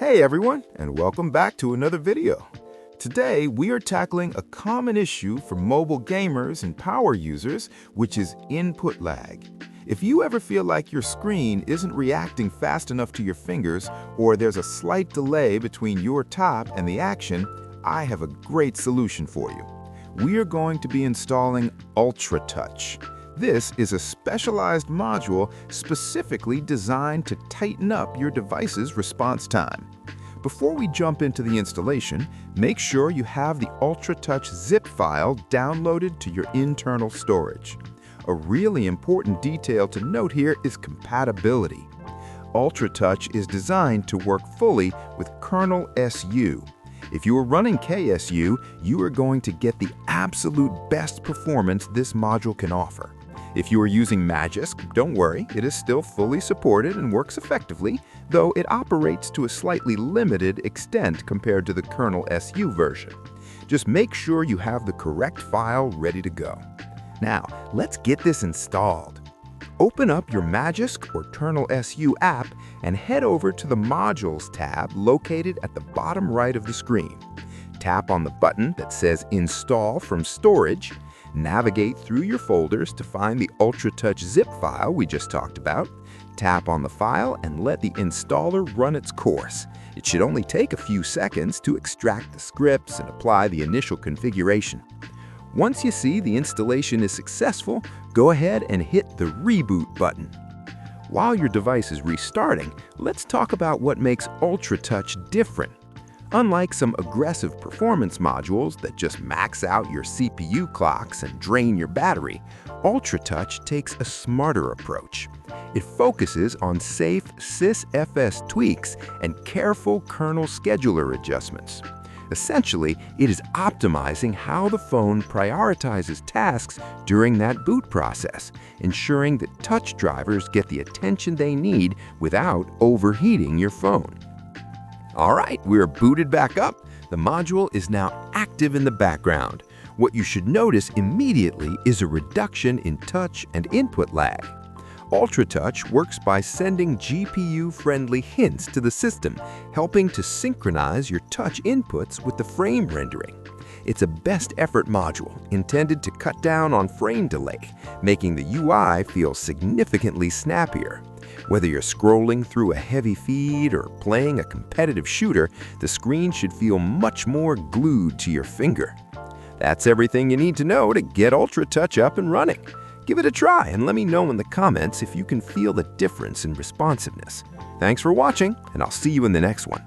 Hey everyone, and welcome back to another video. Today, we are tackling a common issue for mobile gamers and power users, which is input lag. If you ever feel like your screen isn't reacting fast enough to your fingers, or there's a slight delay between your tap and the action, I have a great solution for you. We are going to be installing UltraTouch. This is a specialized module specifically designed to tighten up your device's response time. Before we jump into the installation, make sure you have the UltraTouch zip file downloaded to your internal storage. A really important detail to note here is compatibility. UltraTouch is designed to work fully with KernelSU. If you are running KSU, you are going to get the absolute best performance this module can offer. If you are using Magisk, don't worry, it is still fully supported and works effectively, though it operates to a slightly limited extent compared to the KernelSU version. Just make sure you have the correct file ready to go. Now, let's get this installed. Open up your Magisk or KernelSU app and head over to the Modules tab located at the bottom right of the screen. Tap on the button that says Install from Storage. Navigate through your folders to find the UltraTouch zip file we just talked about. Tap on the file and let the installer run its course. It should only take a few seconds to extract the scripts and apply the initial configuration. Once you see the installation is successful, go ahead and hit the Reboot button. While your device is restarting, let's talk about what makes UltraTouch different. Unlike some aggressive performance modules that just max out your CPU clocks and drain your battery, UltraTouch takes a smarter approach. It focuses on safe sysfs tweaks and careful kernel scheduler adjustments. Essentially, it is optimizing how the phone prioritizes tasks during that boot process, ensuring that touch drivers get the attention they need without overheating your phone. All right, we're booted back up. The module is now active in the background. What you should notice immediately is a reduction in touch and input lag. UltraTouch works by sending GPU-friendly hints to the system, helping to synchronize your touch inputs with the frame rendering. It's a best-effort module intended to cut down on frame delay, making the UI feel significantly snappier. Whether you're scrolling through a heavy feed or playing a competitive shooter, the screen should feel much more glued to your finger. That's everything you need to know to get UltraTouch up and running. Give it a try and let me know in the comments if you can feel the difference in responsiveness. Thanks for watching, and I'll see you in the next one.